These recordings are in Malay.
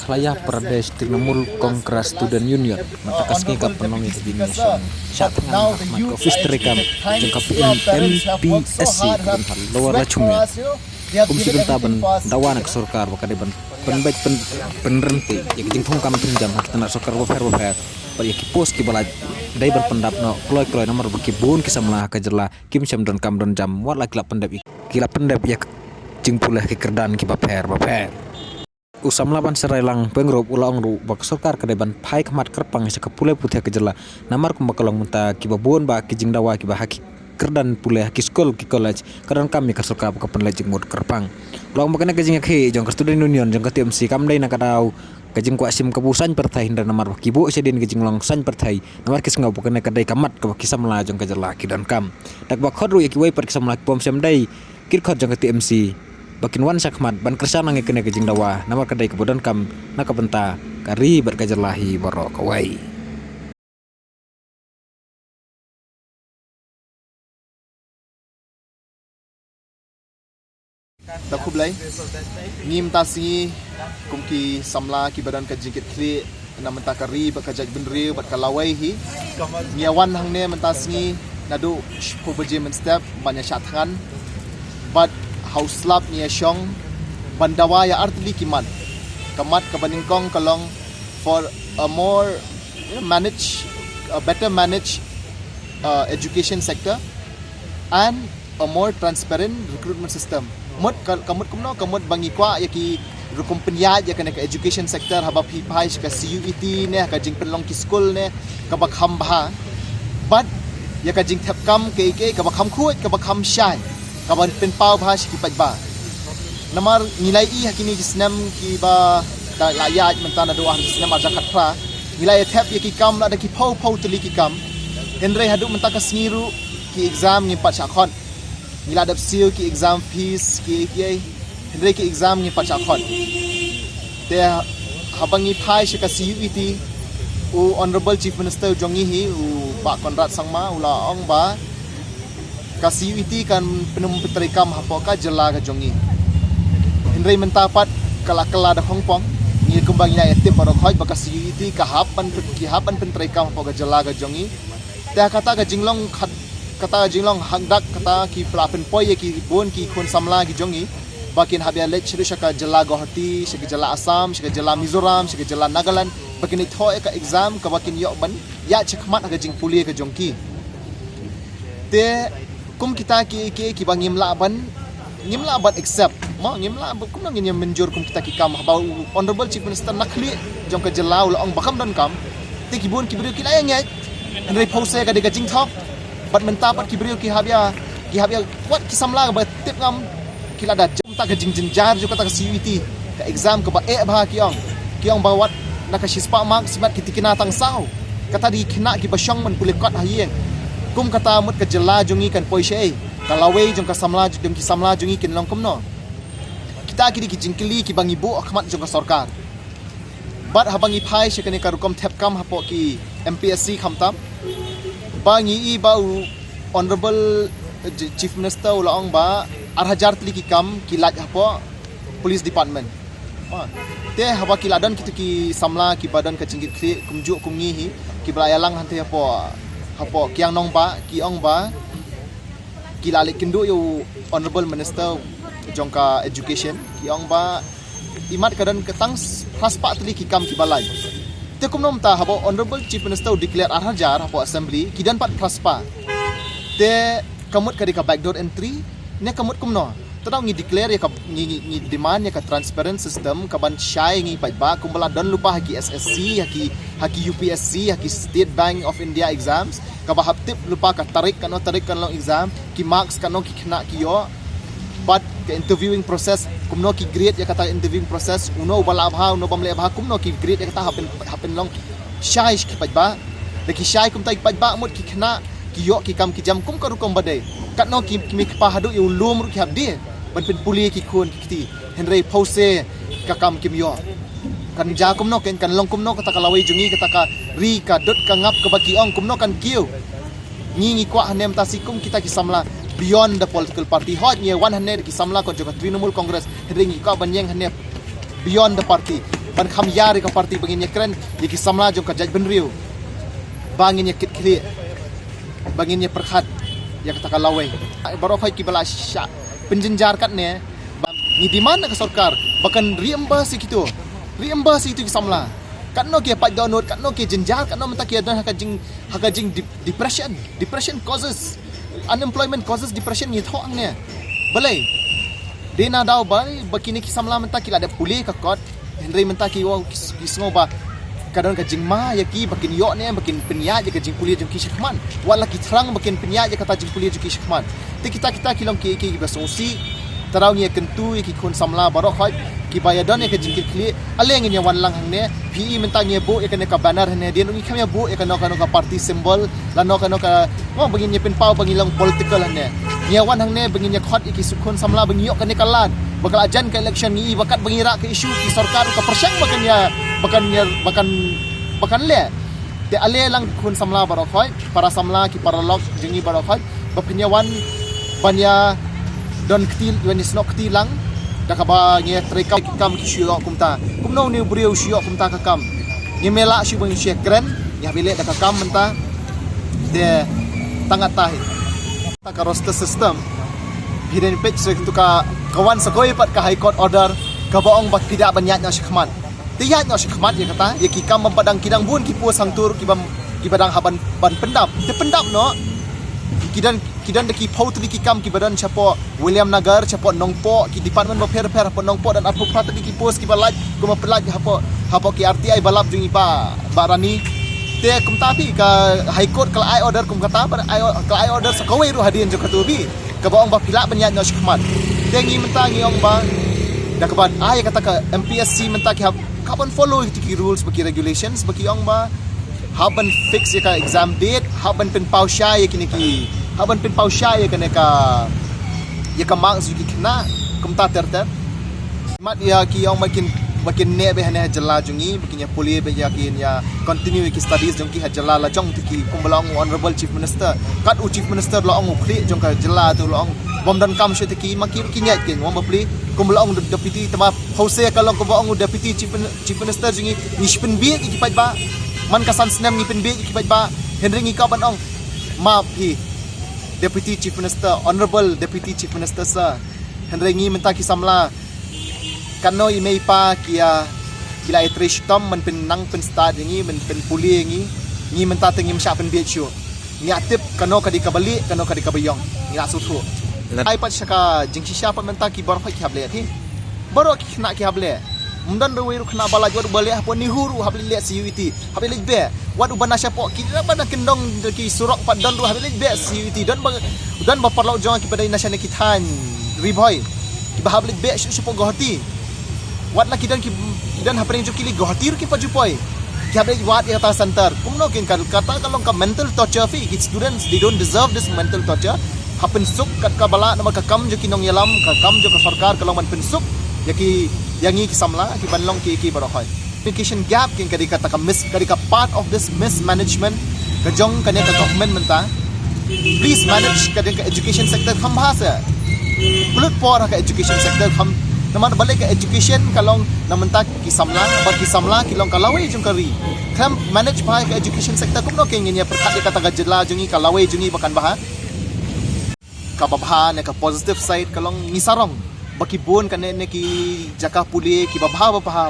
Khalaya Pradesh Trinamool Congress Student Union matakas ka panong ito din sa tangan Ahmad office terekam jangka MPSC kan lower rachumya Komisi Bentaban dawan ke surkar bakade ban penbaik penrenti yang jing thong kam pinjam kita nak surkar wafer par ya ki pos ki balaj dai berpendap no kloy nomor baki bun kisamlah kajerla kim syam dan kam dan jam wat lagi kila pendap ya jing pulih ki kerdan ki baper usam laban serailang pengrop ulang ru bak surkar kedeban pai kemat kerpang se kepulih putih kejerla namar kum bakalong munta ki babun ba ki jing dawa ki bahaki kerdan pulih ki skol ki college kadang kami ka surkar ka penlajing mod kerpang ulang makana ke jing ke jong ka student union jong ka TMC kam dai nakadau kajing kwa sim kabusan pertai dan namar kibu sedin kajing longsan pertai namar kis ngau bukan kadai kamat ka kisam la jong kajerla ki dan kam dak bak khodru ki wai per kisam la pom sem dai kir khod jong ka TMC bakin wan sakmat ban kersa nangi kene kajing dawa namar kadai kebudan kam nakabenta kari berkajerlahi baro kawai Takublay ngim tasi kumki samla ki badan ka jingkit kli na mentakari bakajaj benri bat kalawai hi ngiawan hangne mentasni nadu pobeje men step banyak syathan bat hauslap nia syong bandawa ya artli kiman kamat ka baningkong kalong for a more better manage education sector and a more transparent recruitment system mot kamut kamut bangi kwa yaki rukum penyaj ya kana ka education sector habab hi pai ka CUET ne ka jing penlong ki school ne ka bakham bha but ya ka jing thap kam ke ka bakham khuat ka bakham shai ka ban pen pau bha ki pajba namar nilai i hakini jisnam ki ba da layaj mentana doa jisnam aja khatra nilai thap ya ki kam la da ki phau tuli ki kam henre hadu mentaka singiru ki exam ni pat shakhon nila dap sil ki exam fees ki henre ki exam ni pat shakhon te habangi phai shika CUET u honorable chief minister jongi hi u Pak Konrad Sangma ula ong ba ka CUET kan penum petrikam hapoka jela ka jongi henre mentapat kala da hongpong ni kumbang ila etim paro khoj baka CUET ka hapan petrikam hapoka jela ka jongi te kata ka jinglong kata jinglong hangdak kata ki prapen poi ki bon ki khon samla ki jongi bakin habia lech shaka jela Guwahati shaka jela Assam shaka jela Mizoram shaka jela Nagaland bakin ithoe ka exam ka bakin yo ban ya chekmat aga jing pulie ka jongki te kum kita ki bangim laban accept ma ngim la kum nang nyem menjur kum kita ki kam habau honorable chief minister nakli jong ka jela ul ong bakam dan kam te ki bon ki brio ki la ngai andre pose ka de ka jing thok bat mentapat ki brio ki habia wat ki samla ba tip ngam ki la da jumta ka jing jar jo kata ka CUET ka exam ka ba bha ki ong ba wat na ka shispa mak simat ki tikina tang sau kata di kina ki ba syong man pulikot hayeng kum kata mut ka jela jongi kan poise kalawei jong ka samla jong ki samla jongi kin long kumno kita ki jingkili ki bangi bu akhmat jong ka sarkar bat habangi phai shekane ka rukom thepkam hapo ki MPSC khamtam bangi i bau honorable chief minister ulang ba arhajar tli ki kam ki laj hapo police department te hawa ki ladan ki samla ki badan ka jinggit kli kumju kumngi hi ki belayalang hante hapo kiang nong ba ki ong ba ki lalik kindu yo honorable minister jongka education ki ong ba imat kadan ketang praspa tli ki kam ki balai te kumnom ta habo honorable chief minister declare arhajar hapo assembly kidan pat praspa te kamut ka backdoor entry ne kamut kumno tadau ngi declare ya ka ngi demand ya ka transparent system ka ban shai ngi pajba kumbala dan lupa haki SSC haki UPSC haki State Bank of India exams ka bahap tip lupa ka tarik kan long exam ki marks kan ki kena ki yo but ke interviewing process kumno ki grade ya kata interviewing process uno bala abha uno bamle abha kumno ki grade ya kata happen long shai ki pajba de ki shai kum tai pajba mut ki kena ki yo ki kam ki jam kum ka rukom badai katno ki mi pa hadu yu lum ru ki habdi ban pen puli ki khon ki ti henry pause ka kam kim yo kan ja kumno ken kan long kumno kata kalawai jungi kata ka ri ka dot ka ngap ka baki ong kumno kan kiu ngi kwa hanem tasikum kita ki samla beyond the political party hot ye 100 ki samla ko joka Trinamool Congress henry ka banyeng hane beyond the party ban kham ya ri ka parti bangin ya kren ye ki samla jong ka jaj ben riu bangin ya kit khli bangin ya perkhat ya kata kalawai baro khoi ki bala sha penjenjar kat ne ni di mana ke sarkar bahkan reimburse gitu ki samla kat no ke pat download kat no ke jenjar kat no menta ki ada hakajing depression causes unemployment causes depression ni thong ne balai dena daw bali bakini ki samla menta ki ada puli ka kot henry menta ki wa ki sngoba kadang ka jingma ya ki bakin yo ne bakin penya je ka jing puli jong ki shikman wala ki thrang bakin penya je kata jing puli jong ki shikman te kita kilong ki basongsi tarau nge kentu ki khun samla baro khoi ki bayadon e ka jing ki khli aleng nge wan lang hang ne pi menta nge bo e ka ne ka banner ne dia ngi khamya bo e ka no ka party symbol la no ka mo bangin nye pen pau bangin long political ne nge wan hang ne bangin nye khot ki sukhun samla bangin yo ka ne kalan bakal ajan ka election ngi bakat bangira ke isu ki sarkar ka persyang bakan le te ale lang khun samla baro khoi para samla ki para lok jingi baro khoi bapinyawan banya don ktil when is not ktilang da ka ba nge treka kam ki shio kumta kumno ni brio shio kumta ka kam nge mela shi bang shekren ya bile da ka kam menta de tangat tahi ta ka roster system hidden page se tu ka kawan sakoi pat ka high court order ka baong bat tidak banyak nya shikman tiya nya shikman ya kata ya ki kam padang kidang bun ki puas sang tur ki badang haban ban pendap te pendap no kidan de ki pau tu ki kam ki badan chapo William Nagar chapo nongpo ki department of fair hapo nongpo dan apu prat ki post ki balaj kuma pelaj hapo ki RTI balap jungi ba barani te kum tapi ka high court kala ai order kum kata bar ai order sakawai ru hadin jo katubi ka baong ba pila banyak no shikman te ngi menta ngi ong ba da ka ban ai kata ka MPSC menta ki kapan follow ki rules baki regulations baki ong ba haban fix ya ka exam date haban pen pau sha ya kini ki haban pen pau sha ya kene ka ya ka marks ki kena kumta ter mat ya ki ong makin ne be hane jalla jungi bakinya poli be ya kin ya continue ki studies jong ki hajalla la jong ki kumbalong honorable chief minister kat u chief minister lo ong khli jong ka jalla tu lo ong bom dan kam shete ki maki ki nyat kin wong bapli kumbalong deputy tama hose kalong ko ong deputy chief minister jungi nishpen bi ki pat ba man kasan snam ni penbe ki ba Henry ngi ka ban ong ma phi deputy chief minister honorable deputy chief minister sa Henry ngi menta ki samla kanno i mei pa kia kila itrish tom man pen nang pen start ngi men pen puli ngi menta tengi msha pen be chu ngi atip kanno kadi kabali kanno kadi kabayong ngi asu thu ai pat shaka jingsi sha pa menta ki bar phai ki hable thi baro ki na ki hable mundan ru wiru kena balaj wadu balik apa ni huru habli le CUT habli be wadu bana syapo kita bana kendong ki surok padan ru habli be CUT dan ba parlau jong ki badai nasyane kithan riboy ki habli be syapo gohati wat la kidan hapring jo kili gohati ru ki pajupoi ki habli wat ya ta center kumno kin kata kalong ka mental torture fi ki students they don't deserve this mental torture hapen suk kat ka bala nama ka kam jo kinong yalam ka kam jo ka sarkar kalong man pensuk yaki yangi ki samla ki banlong ki barokhoi education gap kin kadi kata ka part of this mismanagement ka jong kane ka government menta please manage kadi ka education sector kham bahasa pulut por ka education sector kham naman balik ka education kalong namenta ki samla kilong kalawai jong kari kham manage bahai ka education sector kumno kin nya perkhat kata ka jela jongi kalawai jongi bakan bah ka babha ne ka positive side kalong ngisarong baki bon kane ne ki jaka puli ki babha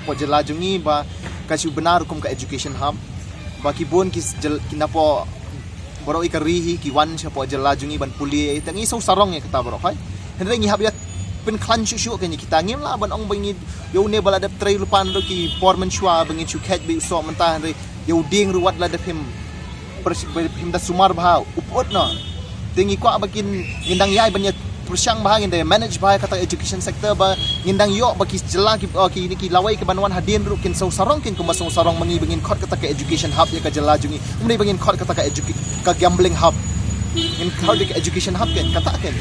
po jela jungi ba kasu benar kum ka education hub baki bon ki napo boro ikarihi ki wan cha po jela jungi ban puli tangi so sarong ya kata boro kai henre ngi habya pen klan shu ke ni kita ngim la ban ong bangi yo ne bala dap trai lupan ro ki porman shwa bangi chu khat bi so menta henre yo ding ru wat la dap him da sumar bha upot no tingi kwa bakin ngindang yai banya persyang bahang inda manage bahai kata education sector ba ngindang yo baki jela ki ni ki lawai ke banwan hadin ru kin so sarong kin kuma so sarong mangi bangin khot kata ke education hub ya ka jela jungi umni bangin khot kata ka gambling hub in khot ke education hub ken kata ken